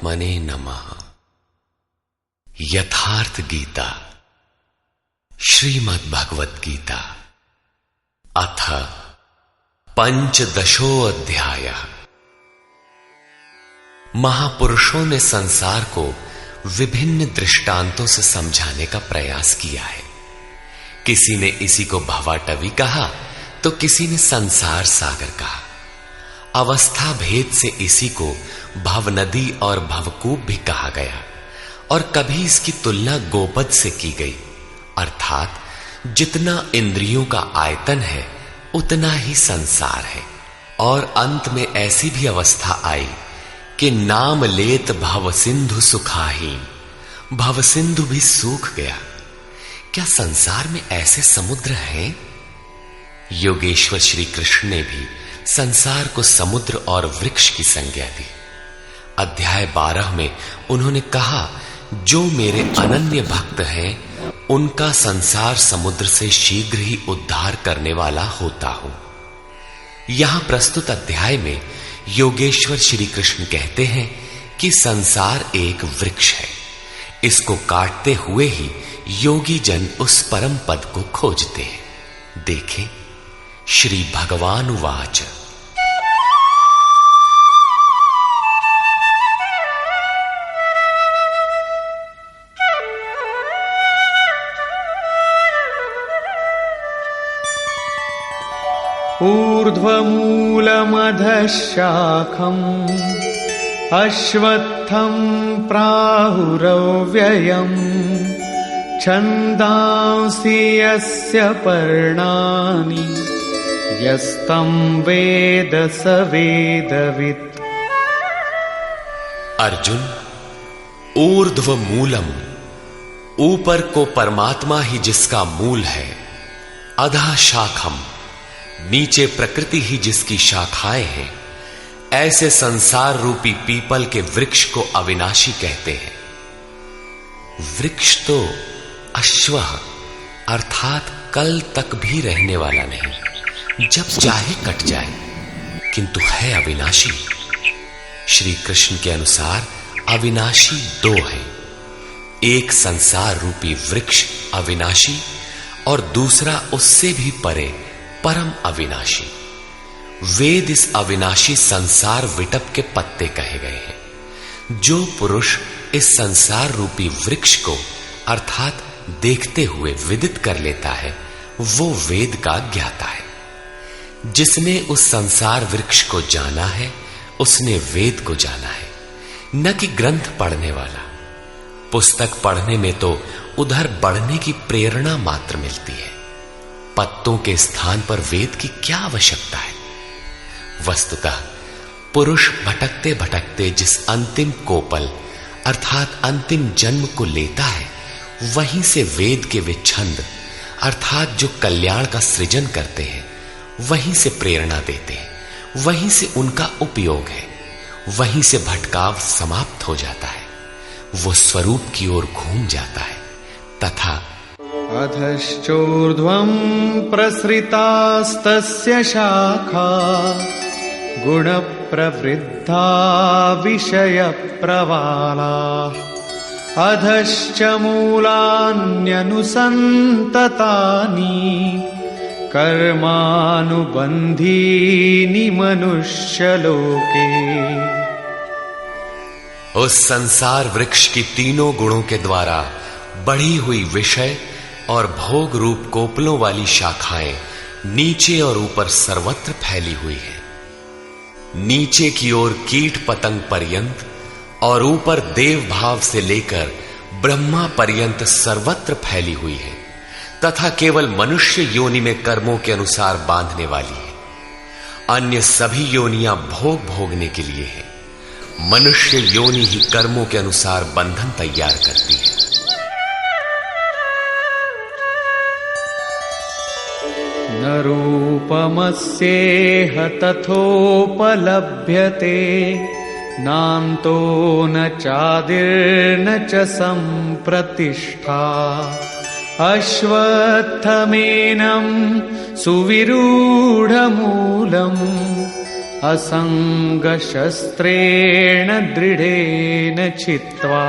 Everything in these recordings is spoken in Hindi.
परमात्मने नमः। यथार्थ गीता श्रीमद् भगवत गीता अथ पंचदशो अध्याय। महापुरुषों ने संसार को विभिन्न दृष्टांतों से समझाने का प्रयास किया है। किसी ने इसी को भवाटवी कहा तो किसी ने संसार सागर कहा। अवस्था भेद से इसी को भवनदी और भवकूप भी कहा गया और कभी इसकी तुलना गोपद से की गई, अर्थात जितना इंद्रियों का आयतन है उतना ही संसार है। और अंत में ऐसी भी अवस्था आई कि नाम लेत भव सिंधु सुखाहीन, भव सिंधु भी सूख गया। क्या संसार में ऐसे समुद्र हैं? योगेश्वर श्री कृष्ण ने भी संसार को समुद्र और वृक्ष की संज्ञा दी। अध्याय 12 में उन्होंने कहा, जो मेरे अनन्य भक्त हैं उनका संसार समुद्र से शीघ्र ही उद्धार करने वाला होता हूं। यहां प्रस्तुत अध्याय में योगेश्वर श्री कृष्ण कहते हैं कि संसार एक वृक्ष है। इसको काटते हुए ही योगी जन उस परम पद को खोजते हैं। देखें, श्री भगवान उवाच। ऊर्ध्वमूलमधः शाखम् अश्वत्थं प्राहुरव्ययम् छन्दांसि यस्य पर्णानि यस्तं वेद स वेदवित्। अर्जुन, ऊर्ध्व मूलम, ऊपर को परमात्मा ही जिसका मूल है, अधः शाखम, नीचे प्रकृति ही जिसकी शाखाएं हैं, ऐसे संसार रूपी पीपल के वृक्ष को अविनाशी कहते हैं। वृक्ष तो अश्व अर्थात कल तक भी रहने वाला नहीं, जब चाहे कट जाए, किंतु है अविनाशी। श्री कृष्ण के अनुसार अविनाशी दो हैं, एक संसार रूपी वृक्ष अविनाशी और दूसरा उससे भी परे परम अविनाशी। वेद इस अविनाशी संसार विटप के पत्ते कहे गए हैं। जो पुरुष इस संसार रूपी वृक्ष को अर्थात देखते हुए विदित कर लेता है वो वेद का ज्ञाता है। जिसने उस संसार वृक्ष को जाना है उसने वेद को जाना है, न कि ग्रंथ पढ़ने वाला। पुस्तक पढ़ने में तो उधर बढ़ने की प्रेरणा मात्र मिलती है, पत्तों के स्थान पर वेद की क्या आवश्यकता है। वस्तुतः पुरुष भटकते भटकते जिस अंतिम कोपल अर्थात अंतिम जन्म को लेता है, वहीं से वेद के वे छंद अर्थात जो कल्याण का सृजन करते हैं वहीं से प्रेरणा देते हैं, वहीं से उनका उपयोग है, वहीं से भटकाव समाप्त हो जाता है, वो स्वरूप की ओर घूम जाता है। तथा अधश्चोर्ध्वं प्रसृतास्तस्य शाखा गुणप्रवृद्धा विषयप्रवाला अधश्च मूलान्यनुसन्ततानि कर्मानुबन्धीनि मनुष्यलोके। उस संसार वृक्ष की तीनों गुणों के द्वारा बढ़ी हुई विषय और भोग रूप कोपलों वाली शाखाएं नीचे और ऊपर सर्वत्र फैली हुई है। नीचे की ओर कीट पतंग पर्यंत और ऊपर देव भाव से लेकर ब्रह्मा पर्यंत सर्वत्र फैली हुई है, तथा केवल मनुष्य योनि में कर्मों के अनुसार बांधने वाली है। अन्य सभी योनियां भोग भोगने के लिए है। मनुष्य योनि ही कर्मों के अनुसार बंधन तैयार करती है। न रूपमस्येह तथोपलभ्यते नान्तो न चादिर्न च सम्प्रतिष्ठा अश्वत्थमेनं सुविरूढमूलम् असंगशस्त्रेण दृढ़ेन छित्त्वा।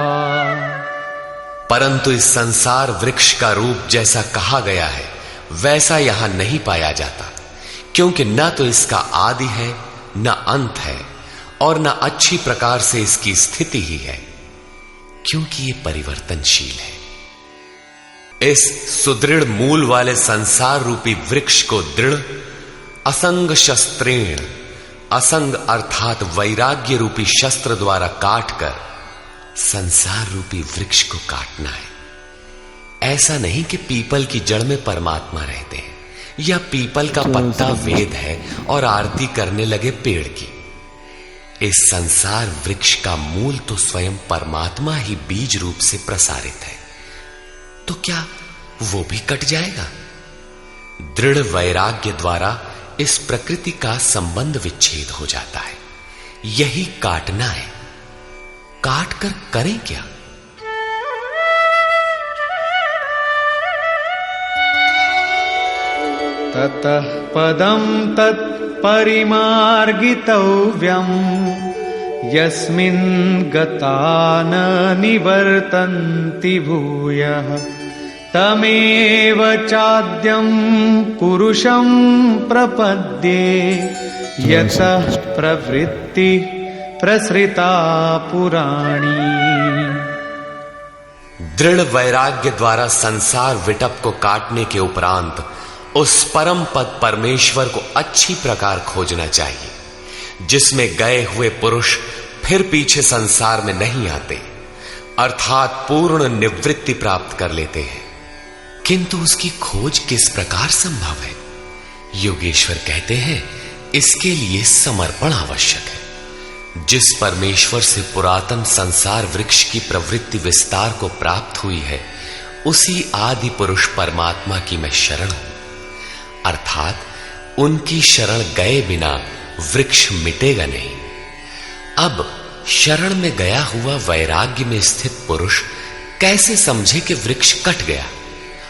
परंतु इस संसार वृक्ष का रूप जैसा कहा गया है वैसा यहां नहीं पाया जाता, क्योंकि न तो इसका आदि है न अंत है और न अच्छी प्रकार से इसकी स्थिति ही है, क्योंकि ये परिवर्तनशील है। इस सुदृढ़ मूल वाले संसार रूपी वृक्ष को दृढ़ असंग शस्त्रेण, असंग अर्थात वैराग्य रूपी शस्त्र द्वारा काटकर संसार रूपी वृक्ष को काटना है। ऐसा नहीं कि पीपल की जड़ में परमात्मा रहते हैं या पीपल का पत्ता वेद है और आरती करने लगे पेड़ की। इस संसार वृक्ष का मूल तो स्वयं परमात्मा ही बीज रूप से प्रसारित है, तो क्या वो भी कट जाएगा? दृढ़ वैराग्य द्वारा इस प्रकृति का संबंध विच्छेद हो जाता है। यही काटना है। काट कर करें क्या? ततः पदं तत्परिमार्गितव्यम् यस्मिन् गता न निवर्तन्ति भूयः तमेव चाद्यं पुरुषं प्रपद्ये यतः प्रवृत्ति प्रसृता पुराणी। दृढ़ वैराग्य द्वारा संसार विटप को काटने के उपरांत उस परम पद परमेश्वर को अच्छी प्रकार खोजना चाहिए, जिसमें गए हुए पुरुष फिर पीछे संसार में नहीं आते, अर्थात पूर्ण निवृत्ति प्राप्त कर लेते हैं। किंतु उसकी खोज किस प्रकार संभव है? योगेश्वर कहते हैं, इसके लिए समर्पण आवश्यक है। जिस परमेश्वर से पुरातन संसार वृक्ष की प्रवृत्ति विस्तार को प्राप्त हुई है, उसी आदि पुरुष परमात्मा की मैं शरण हूं, अर्थात उनकी शरण गए बिना वृक्ष मिटेगा नहीं। अब शरण में गया हुआ वैराग्य में स्थित पुरुष कैसे समझे कि वृक्ष कट गया?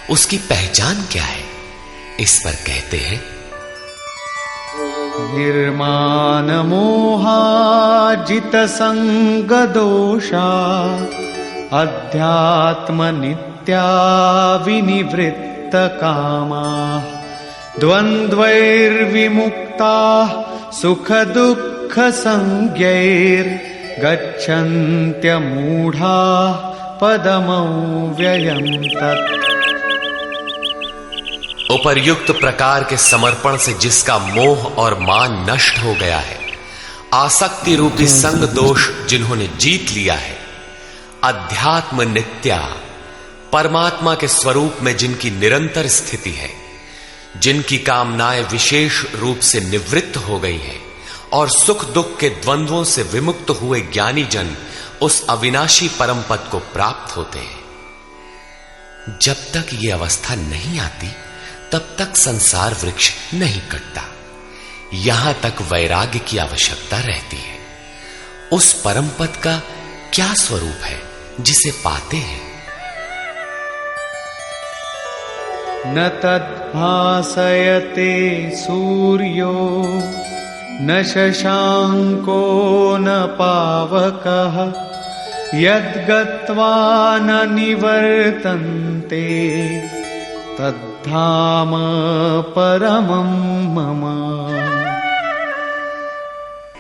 उसकी पहचान क्या है? इस पर कहते हैं, निर्माण मोहाजित संग दोषा अध्यात्म नित्या विनिवृत्त कामा द्वंद्वैर्विमुक्ता सुख दुःख संज्ञैर् गच्छन्त्यमूढ़ा पदमव्ययम् तत्। उपर्युक्त प्रकार के समर्पण से जिसका मोह और मान नष्ट हो गया है, आसक्ति रूपी संग दोष जिन्होंने जीत लिया है, अध्यात्म नित्या परमात्मा के स्वरूप में जिनकी निरंतर स्थिति है, जिनकी कामनाएं विशेष रूप से निवृत्त हो गई हैं और सुख दुख के द्वंद्वों से विमुक्त हुए ज्ञानी जन उस अविनाशी परम पद को प्राप्त होते हैं। जब तक ये अवस्था नहीं आती तब तक संसार वृक्ष नहीं कटता। यहां तक वैराग्य की आवश्यकता रहती है। उस परम पद का क्या स्वरूप है जिसे पाते हैं? न तद्भासयते सूर्यो न शशांको न पावकः यद्गत्वा न निवर्तन्ते तद्धाम परमं मम।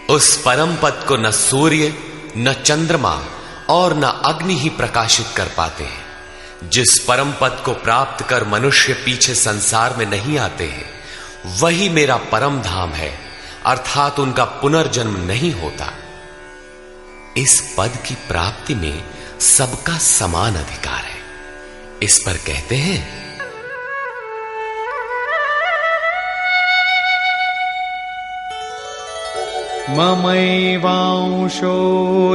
उस परम पद को न सूर्य न चंद्रमा और न अग्नि ही प्रकाशित कर पाते हैं। जिस परम पद को प्राप्त कर मनुष्य पीछे संसार में नहीं आते हैं, वही मेरा परम धाम है, अर्थात उनका पुनर्जन्म नहीं होता। इस पद की प्राप्ति में सबका समान अधिकार है। इस पर कहते हैं, ममैवांशो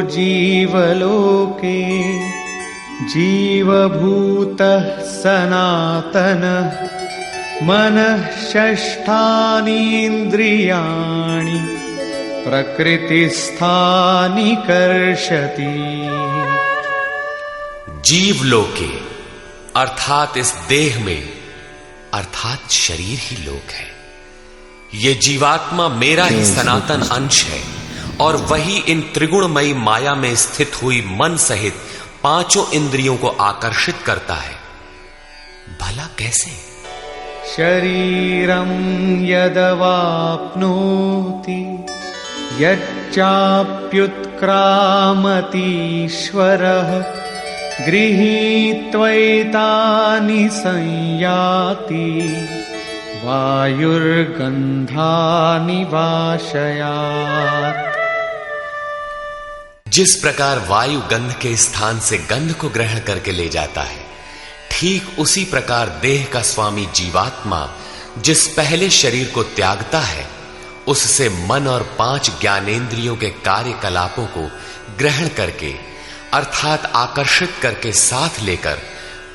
जीवलोके जीवभूतः सनातनः मनः षष्ठानीन्द्रियाणि प्रकृतिस्थानि कर्षति। जीवलोके अर्थात इस देह में, अर्थात शरीर ही लोक है। ये जीवात्मा मेरा ही सनातन अंश है और वही इन त्रिगुणमयी माया में स्थित हुई मन सहित पांचों इंद्रियों को आकर्षित करता है। भला कैसे? शरीरं यदवाप्नोति यच्चाप्युत्क्रामतीश्वरः गृहीत्वैतानि संयाति वायुर्गन्धानि वाशयात्। जिस प्रकार वायु गंध के स्थान से गंध को ग्रहण करके ले जाता है, ठीक उसी प्रकार देह का स्वामी जीवात्मा जिस पहले शरीर को त्यागता है, उससे मन और 5 ज्ञानेंद्रियों के कार्यकलापों को ग्रहण करके अर्थात आकर्षित करके साथ लेकर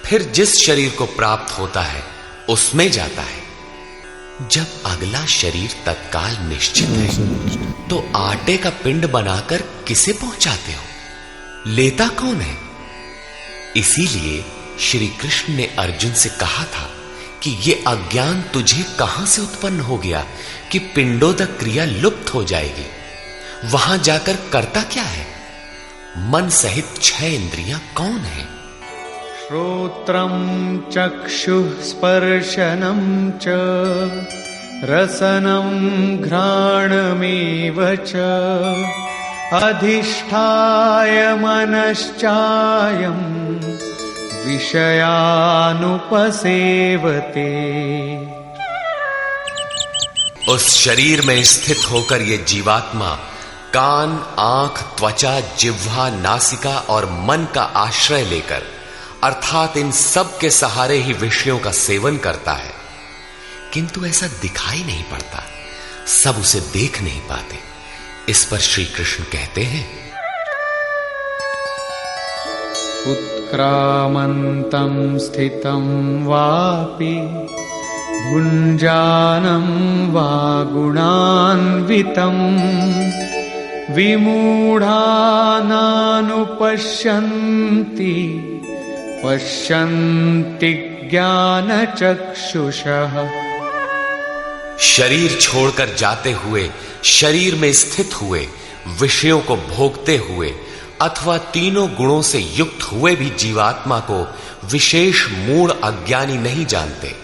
फिर जिस शरीर को प्राप्त होता है उसमें जाता है। जब अगला शरीर तत्काल निश्चित है तो आटे का पिंड बनाकर किसे पहुंचाते हो? लेता कौन है? इसीलिए श्री कृष्ण ने अर्जुन से कहा था कि ये अज्ञान तुझे कहां से उत्पन्न हो गया कि पिंडोदक क्रिया लुप्त हो जाएगी। वहां जाकर करता क्या है? मन सहित 6 इंद्रियां कौन है? श्रोत्रं चक्षुः स्पर्शनं च रसनं घ्राणमेव च अधिष्ठाय मनश्चायं विषयानुपसेवते। उस शरीर में स्थित होकर ये जीवात्मा कान, आंख, त्वचा, जिह्वा, नासिका और मन का आश्रय लेकर अर्थात इन सब के सहारे ही विषयों का सेवन करता है, किंतु ऐसा दिखाई नहीं पड़ता, सब उसे देख नहीं पाते। इस पर श्री कृष्ण कहते हैं, उत्क्रामन्तं स्थितं वापि भुञ्जानं वा गुणान्वितं विमूढानानुपश्यन्ति पश्यन्ति ज्ञानचक्षुषः। शरीर छोड़कर जाते हुए, शरीर में स्थित हुए, विषयों को भोगते हुए अथवा तीनों गुणों से युक्त हुए भी जीवात्मा को विशेष मूढ़ अज्ञानी नहीं जानते।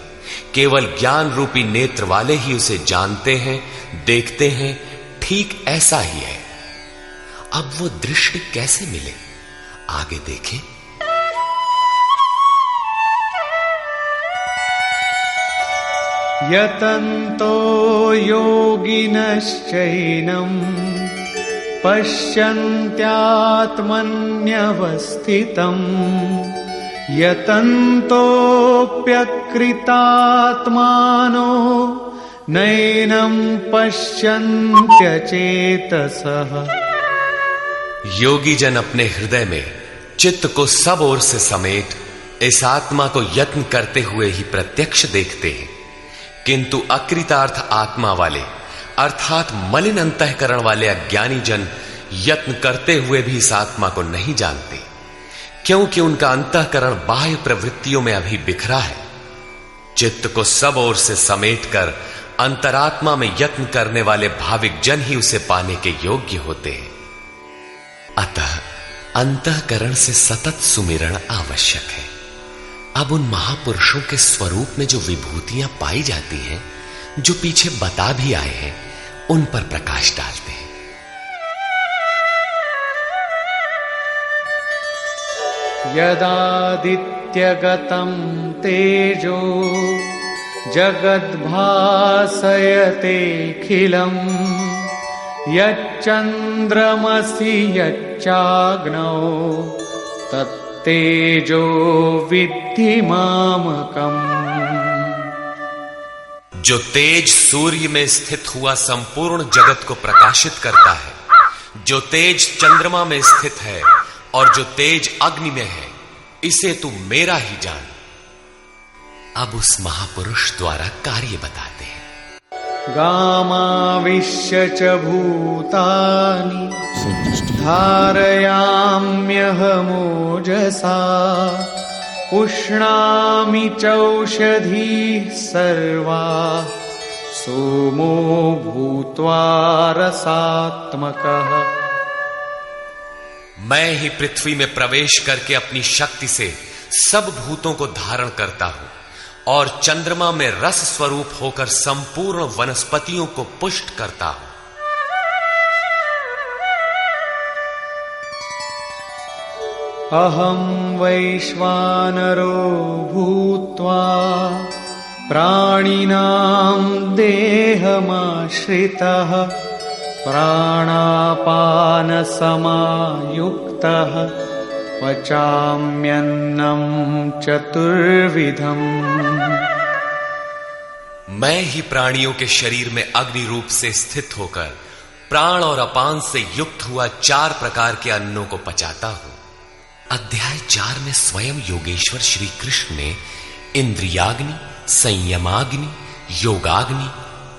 केवल ज्ञान रूपी नेत्र वाले ही उसे जानते हैं, देखते हैं। ठीक ऐसा ही है। अब वो दृष्टि कैसे मिले? आगे देखें। यतन्तो योगिनश्चैनं पश्यन्त्यात्मन्यवस्थितं यतन्तोऽप्यकृतात्मानो नैनं पश्यन्त्यचेतसः। योगी जन अपने हृदय में चित्त को सब ओर से समेट इस आत्मा को यत्न करते हुए ही प्रत्यक्ष देखते हैं, किंतु अकृतार्थ आत्मा वाले अर्थात मलिन अंतःकरण वाले अज्ञानी जन यत्न करते हुए भी इस आत्मा को नहीं जानते, क्योंकि उनका अंतःकरण बाह्य प्रवृत्तियों में अभी बिखरा है। चित्त को सब ओर से समेटकर अंतरात्मा में यत्न करने वाले भाविक जन ही उसे पाने के योग्य होते हैं। अतः अंतःकरण से सतत सुमिरण आवश्यक है। अब उन महापुरुषों के स्वरूप में जो विभूतियां पाई जाती हैं, जो पीछे बता भी आए हैं, उन पर प्रकाश डालते हैं। यदादित्यगतं तेजो जगद्भासयतेऽखिलं यच्चन्द्रमसि यच्चाग्नौ तत्तेजो विद्धि मामकम्। जो तेज सूर्य में स्थित हुआ संपूर्ण जगत को प्रकाशित करता है, जो तेज चंद्रमा में स्थित है और जो तेज अग्नि में है, इसे तू मेरा ही जान। अब उस महापुरुष द्वारा कार्य बताते हैं। गामाविश्य च भूतानि धारयाम्यहमोजसा पुष्णामि चौषधीः सर्वा सोमो भूत्वा रसात्मकः। मैं ही पृथ्वी में प्रवेश करके अपनी शक्ति से सब भूतों को धारण करता हूं और चंद्रमा में रस स्वरूप होकर संपूर्ण वनस्पतियों को पुष्ट करता हूं। अहं वैश्वानरो भूत्वा प्राणिनां देहमाश्रितः प्राणापानसमायुक्तः पचाम्यन्नं चतुर्विधम्। मैं ही प्राणियों के शरीर में अग्नि रूप से स्थित होकर प्राण और अपान से युक्त हुआ 4 प्रकार के अन्नों को पचाता हूं। अध्याय 4 में स्वयं योगेश्वर श्री कृष्ण ने इंद्रियाग्नि, संयमाग्नि, योगाग्नि,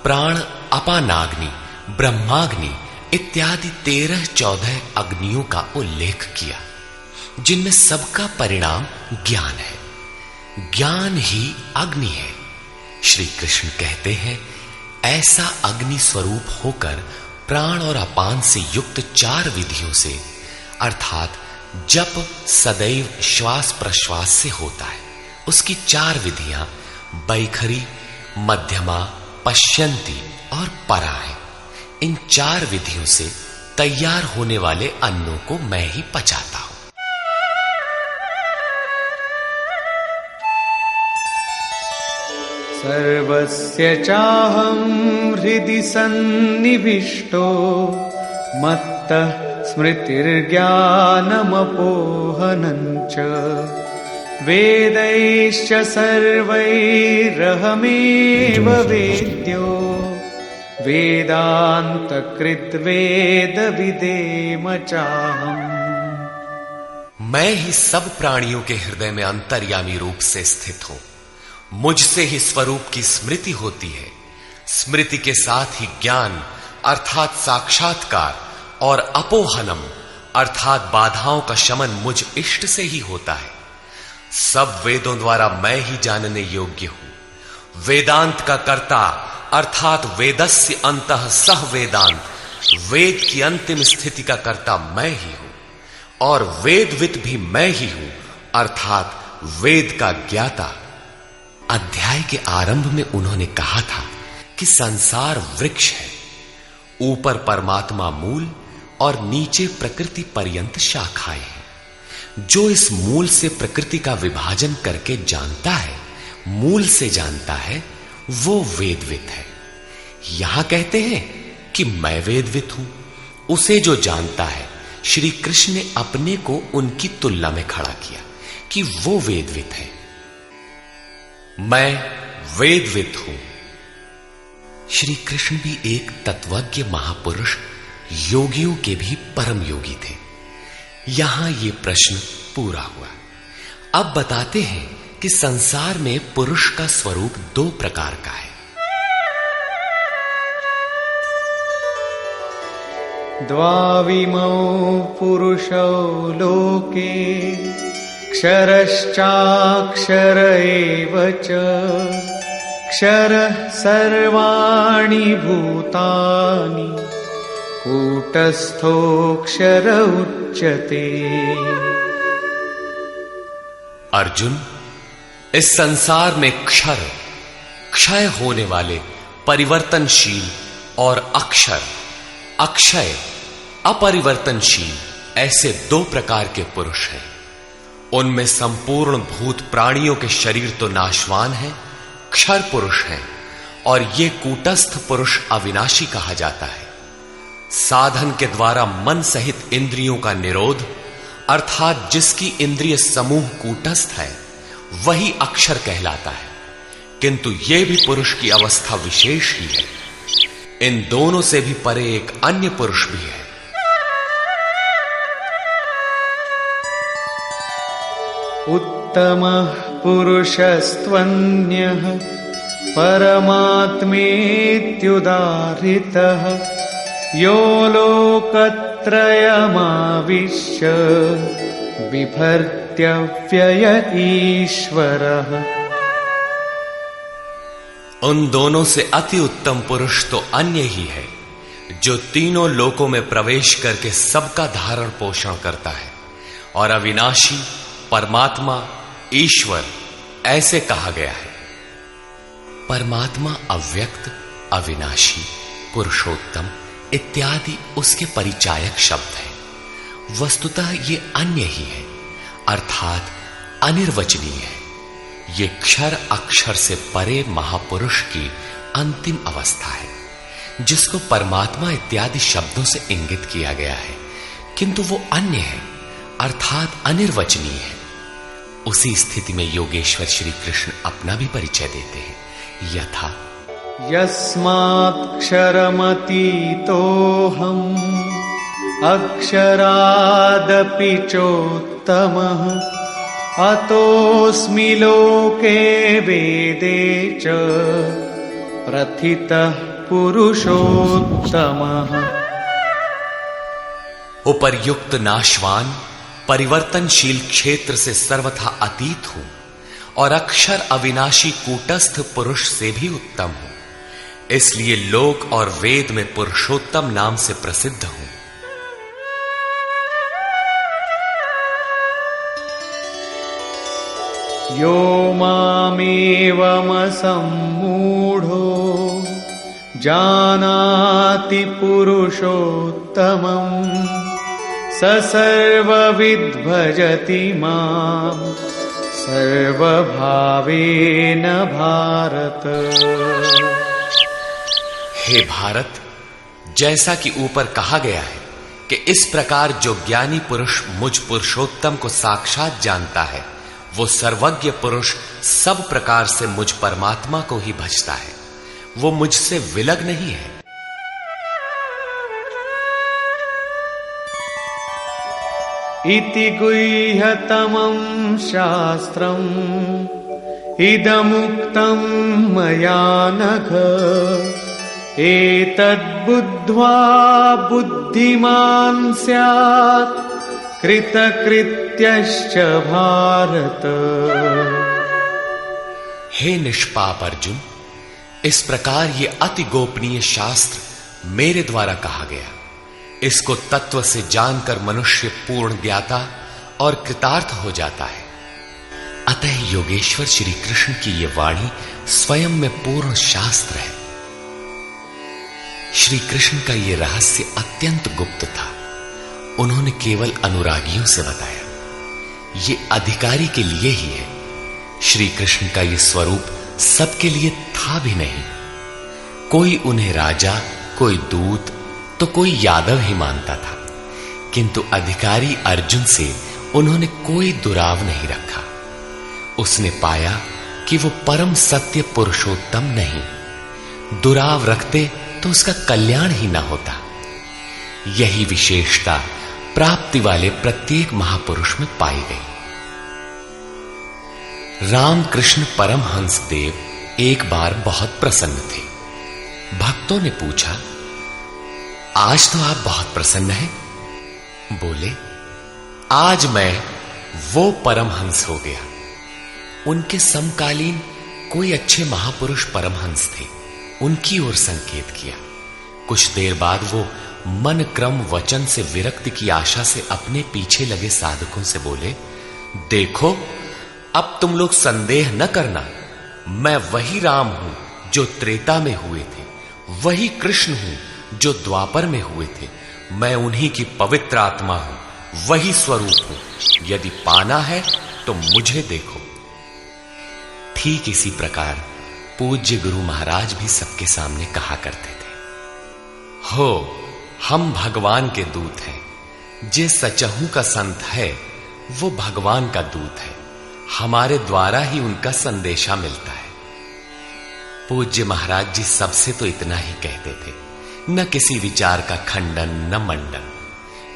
प्राण अपानाग्नि, ब्रह्माग्नि इत्यादि 13-14 अग्नियों का उल्लेख किया, जिनमें सबका परिणाम ज्ञान है। ज्ञान ही अग्नि है। श्री कृष्ण कहते हैं, ऐसा अग्नि स्वरूप होकर प्राण और अपान से युक्त 4 विधियों से, अर्थात जप सदैव श्वास प्रश्वास से होता है, उसकी 4 विधियां बैखरी, मध्यमा, पश्यंती और परा है। इन 4 विधियों से तैयार होने वाले अन्नों को मैं ही पचाता हूं। सर्वस्य चाहं हृदि सन्निविष्टो मत्तः स्मृतिर्ज्ञानमपोहनं च वेदैश्च सर्वैरहमेव वेद्यो वेदान्तकृद्वेदविदेम चाहम्। मैं ही सब प्राणियों के हृदय में अंतर्यामी रूप से स्थित हूं। मुझसे ही स्वरूप की स्मृति होती है। स्मृति के साथ ही ज्ञान अर्थात साक्षात्कार और अपोहनम अर्थात बाधाओं का शमन मुझ इष्ट से ही होता है। सब वेदों द्वारा मैं ही जानने योग्य हूं। वेदांत का कर्ता अर्थात वेदस्य अंतः सह वेदांत, वेद की अंतिम स्थिति का कर्ता मैं ही हूं और वेदविद भी मैं ही हूं अर्थात वेद का ज्ञाता। अध्याय के आरंभ में उन्होंने कहा था कि संसार वृक्ष है, ऊपर परमात्मा मूल और नीचे प्रकृति पर्यंत शाखाएं हैं। जो इस मूल से प्रकृति का विभाजन करके जानता है, मूल से जानता है, वो वेदविद है। यहां कहते हैं कि मैं वेदविद हूं। उसे जो जानता है, श्री कृष्ण ने अपने को उनकी तुलना में खड़ा किया कि वो वेदविद है। मैं वेदविद हूं। श्री कृष्ण भी एक तत्वज्ञ महापुरुष, योगियों के भी परम योगी थे। यहां ये प्रश्न पूरा हुआ। अब बताते हैं कि संसार में पुरुष का स्वरूप 2 प्रकार का है। द्वाविमौ पुरुषौ लोके क्षरश्चाक्षर एव च क्षरः सर्वाणि भूतानि कूटस्थोऽक्षर उच्यते। अर्जुन, इस संसार में क्षर, क्षय होने वाले, परिवर्तनशील और अक्षर, अक्षय, अपरिवर्तनशील, ऐसे 2 प्रकार के पुरुष हैं। उनमें संपूर्ण भूत प्राणियों के शरीर तो नाशवान है, क्षर पुरुष हैं, और ये कूटस्थ पुरुष अविनाशी कहा जाता है। साधन के द्वारा मन सहित इंद्रियों का निरोध अर्थात जिसकी इंद्रिय समूह कूटस्थ है, वही अक्षर कहलाता है। किंतु यह भी पुरुष की अवस्था विशेष ही है। इन दोनों से भी परे एक अन्य पुरुष भी है। उत्तमः पुरुषस्त्वन्यः परमात्मेत्युदाहृतः यो लोकत्रयमाविश्य बिभर्त्य व्यय ईश्वरः। उन दोनों से अति उत्तम पुरुष तो अन्य ही है, जो तीनों लोकों में प्रवेश करके सबका धारण पोषण करता है। और अविनाशी, परमात्मा, ईश्वर ऐसे कहा गया है। परमात्मा अव्यक्त, अविनाशी, पुरुषोत्तम इत्यादि उसके परिचायक शब्द हैं। वस्तुतः ये अन्य ही है, अर्थात अनिर्वचनीय है। ये क्षर अक्षर से परे महापुरुष की अंतिम अवस्था है, जिसको परमात्मा इत्यादि शब्दों से इंगित किया गया है, किंतु वो अन्य है, अर्थात अनिर्वचनीय है। उसी स्थिति में योगेश्वर श्री कृष्ण अपना भी परिचय देते हैं, यथा यस्मात्क्षरमतीतोऽहम् अक्षरादपि चोत्तमः अतोऽस्मि लोके वेदे च प्रथितः पुरुषोत्तमः। उपर्युक्त नाशवान परिवर्तनशील क्षेत्र से सर्वथा अतीत हूं और अक्षर अविनाशी कूटस्थ पुरुष से भी उत्तम हूं, इसलिए लोक और वेद में पुरुषोत्तम नाम से प्रसिद्ध हूं। यो मामेवमसम्मूढो जानाति पुरुषोत्तमम् स सर्वविद् भजति माम् सर्वभावेन भारत। हे भारत, जैसा कि ऊपर कहा गया है कि इस प्रकार जो ज्ञानी पुरुष मुझ पुरुषोत्तम को साक्षात जानता है, वो सर्वज्ञ पुरुष सब प्रकार से मुझ परमात्मा को ही भजता है। वो मुझसे विलग नहीं है। इति गुह्यतमं शास्त्रम् इदमुक्तं मया नघ एतद्बुद्ध्वा बुद्धिमान् स्यात् कृतकृत्यश्च भारत। हे निष्पाप अर्जुन, इस प्रकार ये अति गोपनीय शास्त्र मेरे द्वारा कहा गया। इसको तत्व से जानकर मनुष्य पूर्ण ज्ञाता और कृतार्थ हो जाता है। अतः योगेश्वर श्री कृष्ण की ये वाणी स्वयं में पूर्ण शास्त्र है। श्री कृष्ण का ये रहस्य अत्यंत गुप्त था। उन्होंने केवल अनुरागियों से बताया। ये अधिकारी के लिए ही है। श्री कृष्ण का ये स्वरूप सबके लिए था भी नहीं। कोई उन्हें राजा, कोई दूत, तो कोई यादव ही मानता था, किंतु अधिकारी अर्जुन से उन्होंने कोई दुराव नहीं रखा। उसने पाया कि वो परम सत्य पुरुषोत्तम नहीं। दुराव रखते तो उसका कल्याण ही न होता। यही विशेषता प्राप्ति वाले प्रत्येक महापुरुष में पाई गई। रामकृष्ण परमहंस देव एक बार बहुत प्रसन्न थे। भक्तों ने पूछा, आज तो आप बहुत प्रसन्न हैं? बोले, आज मैं वो परमहंस हो गया। उनके समकालीन कोई अच्छे महापुरुष परमहंस थे, उनकी ओर संकेत किया। कुछ देर बाद वो मन क्रम वचन से विरक्ति की आशा से अपने पीछे लगे साधकों से बोले, देखो, अब तुम लोग संदेह न करना, मैं वही राम हूं जो त्रेता में हुए थे, वही कृष्ण हूं जो द्वापर में हुए थे। मैं उन्हीं की पवित्र आत्मा हूं, वही स्वरूप हूं। यदि पाना है तो मुझे देखो। ठीक इसी प्रकार पूज्य गुरु महाराज भी सबके सामने कहा करते थे, हो, हम भगवान के दूत हैं। जे सचहू का संत है वो भगवान का दूत है। हमारे द्वारा ही उनका संदेशा मिलता है। पूज्य महाराज जी सबसे तो इतना ही कहते थे, न किसी विचार का खंडन न मंडन,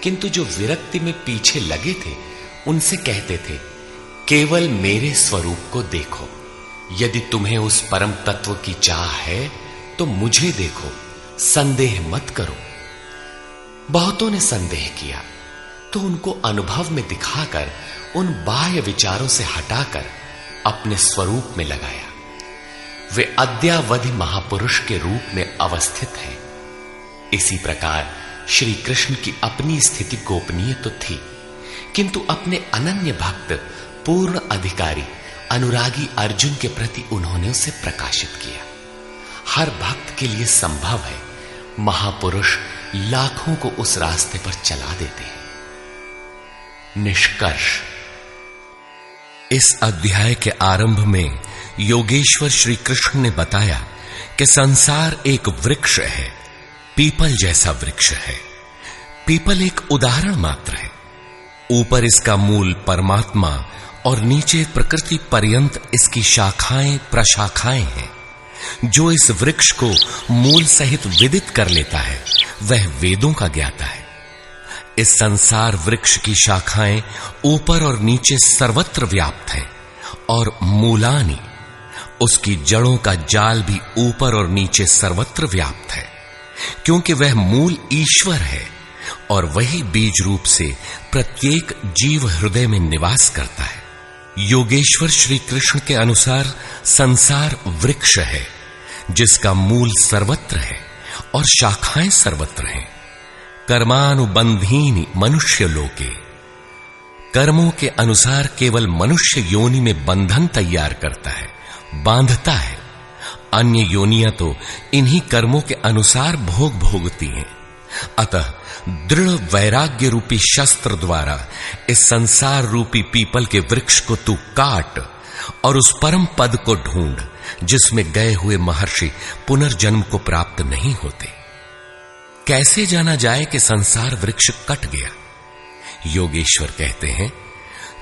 किंतु जो विरक्ति में पीछे लगे थे उनसे कहते थे, केवल मेरे स्वरूप को देखो। यदि तुम्हें उस परम तत्व की चाह है तो मुझे देखो, संदेह मत करो। बहुतों ने संदेह किया तो उनको अनुभव में दिखाकर उन बाह्य विचारों से हटाकर अपने स्वरूप में लगाया। वे अद्यावधि महापुरुष के रूप में अवस्थित हैं। इसी प्रकार श्री कृष्ण की अपनी स्थिति गोपनीय तो थी, किंतु अपने अनन्य भक्त पूर्ण अधिकारी अनुरागी अर्जुन के प्रति उन्होंने उसे प्रकाशित किया। हर भक्त के लिए संभव है, महापुरुष लाखों को उस रास्ते पर चला देते हैं। निष्कर्ष, इस अध्याय के आरंभ में योगेश्वर श्री कृष्ण ने बताया कि संसार एक वृक्ष है, पीपल जैसा वृक्ष है। पीपल एक उदाहरण मात्र है। ऊपर इसका मूल परमात्मा और नीचे प्रकृति पर्यंत इसकी शाखाएं प्रशाखाएं हैं। जो इस वृक्ष को मूल सहित विदित कर लेता है वह वेदों का ज्ञाता है। इस संसार वृक्ष की शाखाएं ऊपर और नीचे सर्वत्र व्याप्त हैं और मूलानि, उसकी जड़ों का जाल भी ऊपर और नीचे सर्वत्र व्याप्त है, क्योंकि वह मूल ईश्वर है और वही बीज रूप से प्रत्येक जीव हृदय में निवास करता है। योगेश्वर श्री कृष्ण के अनुसार संसार वृक्ष है जिसका मूल सर्वत्र है और शाखाएं सर्वत्र हैं। कर्मानुबंधीनि मनुष्य लोके, कर्मों के अनुसार केवल मनुष्य योनि में बंधन तैयार करता है, बांधता है। अन्य योनियां तो इन्हीं कर्मों के अनुसार भोग भोगती हैं। अतः दृढ़ वैराग्य रूपी शस्त्र द्वारा इस संसार रूपी पीपल के वृक्ष को तू काट और उस परम पद को ढूंढ जिसमें गए हुए महर्षि पुनर्जन्म को प्राप्त नहीं होते। कैसे जाना जाए कि संसार वृक्ष कट गया? योगेश्वर कहते हैं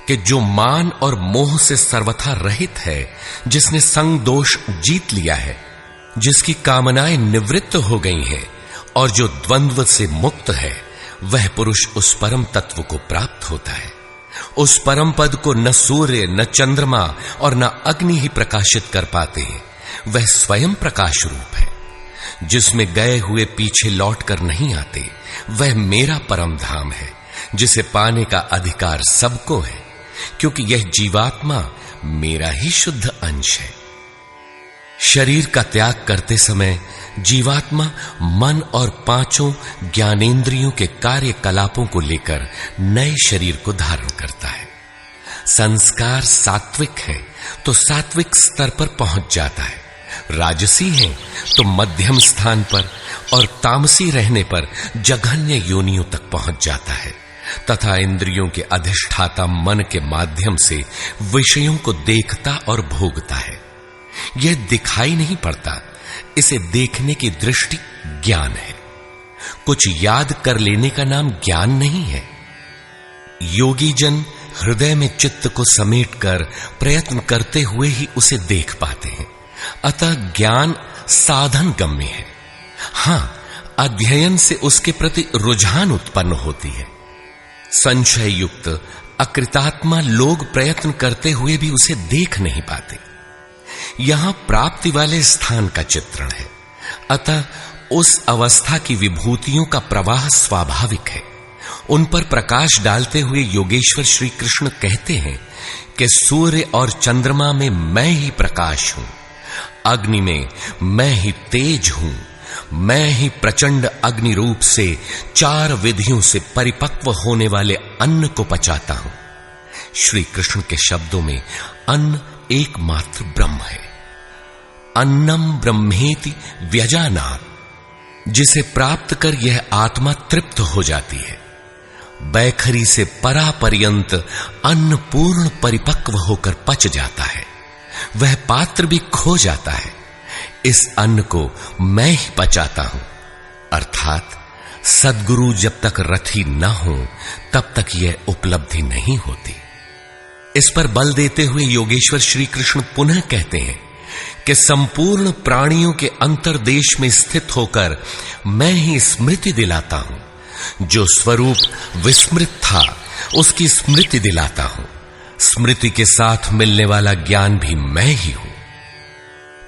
कि जो मान और मोह से सर्वथा रहित है, जिसने संग दोष जीत लिया है, जिसकी कामनाएं निवृत्त हो गई हैं और जो द्वंद्व से मुक्त है, वह पुरुष उस परम तत्व को प्राप्त होता है। उस परम पद को न सूर्य, न चंद्रमा और न अग्नि ही प्रकाशित कर पाते हैं। वह स्वयं प्रकाश रूप है, जिसमें गए हुए पीछे लौट कर नहीं आते। वह मेरा परम धाम है, जिसे पाने का अधिकार सबको है, क्योंकि यह जीवात्मा मेरा ही शुद्ध अंश है। शरीर का त्याग करते समय जीवात्मा मन और पांचों ज्ञानेंद्रियों के कार्यकलापों को लेकर नए शरीर को धारण करता है। संस्कार सात्विक है तो सात्विक स्तर पर पहुंच जाता है, राजसी है तो मध्यम स्थान पर और तामसी रहने पर जघन्य योनियों तक पहुंच जाता है तथा इंद्रियों के अधिष्ठाता मन के माध्यम से विषयों को देखता और भोगता है। यह दिखाई नहीं पड़ता, इसे देखने की दृष्टि ज्ञान है। कुछ याद कर लेने का नाम ज्ञान नहीं है। योगी जन हृदय में चित्त को समेटकर प्रयत्न करते हुए ही उसे देख पाते हैं। अतः ज्ञान साधन गम्य है। हां, अध्ययन से उसके प्रति रुझान उत्पन्न होती है। संशय युक्त अकृतात्मा लोग प्रयत्न करते हुए भी उसे देख नहीं पाते। यहां प्राप्ति वाले स्थान का चित्रण है। अतः उस अवस्था की विभूतियों का प्रवाह स्वाभाविक है। उन पर प्रकाश डालते हुए योगेश्वर श्री कृष्ण कहते हैं कि सूर्य और चंद्रमा में मैं ही प्रकाश हूं, अग्नि में मैं ही तेज हूं, मैं ही प्रचंड अग्नि रूप से 4 विधियों से परिपक्व होने वाले अन्न को पचाता हूं। श्री कृष्ण के शब्दों में अन्न एकमात्र ब्रह्म है। अन्नम ब्रह्मेति व्यजानात्, जिसे प्राप्त कर यह आत्मा तृप्त हो जाती है। बैखरी से परापर्यंत अन्न पूर्ण परिपक्व होकर पच जाता है, वह पात्र भी खो जाता है। इस अन्न को मैं ही पचाता हूं। अर्थात सद्गुरु जब तक रथी न हो तब तक यह उपलब्धि नहीं होती। इस पर बल देते हुए योगेश्वर श्री कृष्ण पुनः कहते हैं कि संपूर्ण प्राणियों के अंतर्देश में स्थित होकर मैं ही स्मृति दिलाता हूं। जो स्वरूप विस्मृत था उसकी स्मृति दिलाता हूं। स्मृति के साथ मिलने वाला ज्ञान भी मैं ही हूं।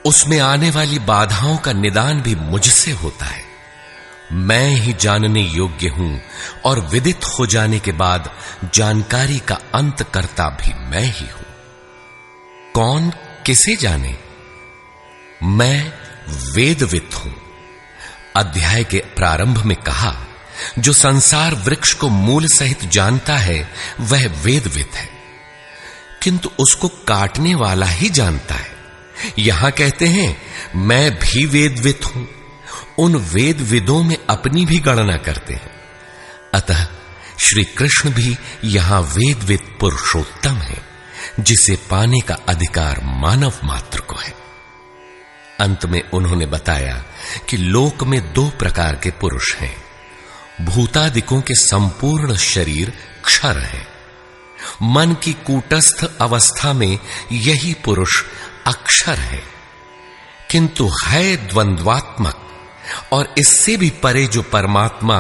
उसमें आने वाली बाधाओं का निदान भी मुझसे होता है। मैं ही जानने योग्य हूं और विदित हो जाने के बाद जानकारी का अंत करता भी मैं ही हूं। कौन किसे जाने? मैं वेदविद हूं। अध्याय के प्रारंभ में कहा, जो संसार वृक्ष को मूल सहित जानता है वह वेदविद है, किंतु उसको काटने वाला ही जानता है। यहां कहते हैं मैं भी वेदविद हूं। उन वेदविदों में अपनी भी गणना करते हैं। अतः श्री कृष्ण भी यहां वेदविद पुरुषोत्तम है, जिसे पाने का अधिकार मानव मात्र को है। अंत में उन्होंने बताया कि लोक में 2 प्रकार के पुरुष हैं। भूतादिकों के संपूर्ण शरीर क्षर है। मन की कूटस्थ अवस्था में यही पुरुष अक्षर है, किंतु है द्वंद्वात्मक और इससे भी परे जो परमात्मा,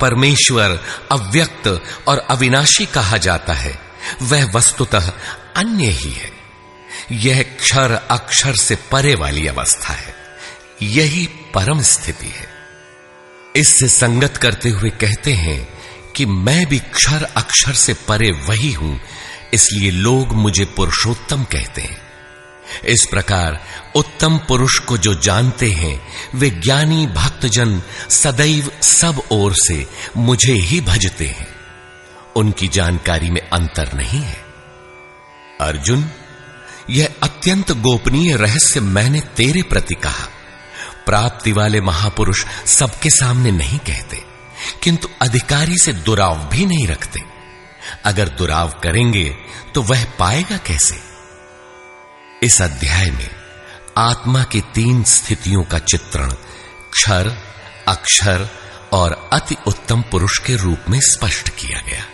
परमेश्वर, अव्यक्त और अविनाशी कहा जाता है, वह वस्तुतः अन्य ही है। यह क्षर अक्षर से परे वाली अवस्था है। यही परम स्थिति है। इससे संगत करते हुए कहते हैं कि मैं भी क्षर अक्षर से परे वही हूं, इसलिए लोग मुझे पुरुषोत्तम कहते हैं। इस प्रकार उत्तम पुरुष को जो जानते हैं वे ज्ञानी भक्तजन सदैव सब ओर से मुझे ही भजते हैं। उनकी जानकारी में अंतर नहीं है। अर्जुन, यह अत्यंत गोपनीय रहस्य मैंने तेरे प्रति कहा। प्राप्ति वाले महापुरुष सबके सामने नहीं कहते, किंतु अधिकारी से दुराव भी नहीं रखते। अगर दुराव करेंगे तो वह पाएगा कैसे? इस अध्याय में आत्मा की 3 स्थितियों का चित्रण क्षर, अक्षर और अति उत्तम पुरुष के रूप में स्पष्ट किया गया,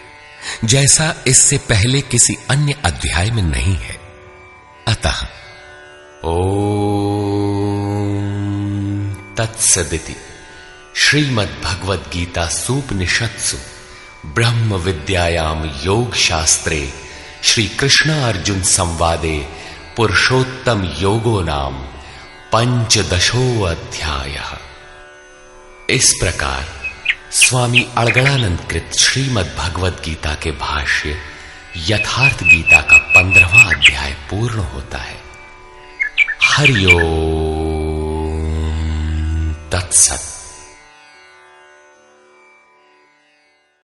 जैसा इससे पहले किसी अन्य अध्याय में नहीं है। अतः ओम तत्सदिति श्रीमद् भगवद गीता सूपनिषत्सु ब्रह्म विद्यायाम योग शास्त्रे श्री कृष्ण अर्जुन संवादे पुरुषोत्तम योगो नाम 15 अध्यायः। इस प्रकार स्वामी अड़गड़ानंद कृत श्रीमद् भगवद गीता के भाष्य यथार्थ गीता का 15वां अध्याय पूर्ण होता है। हरि ओम तत्सत्।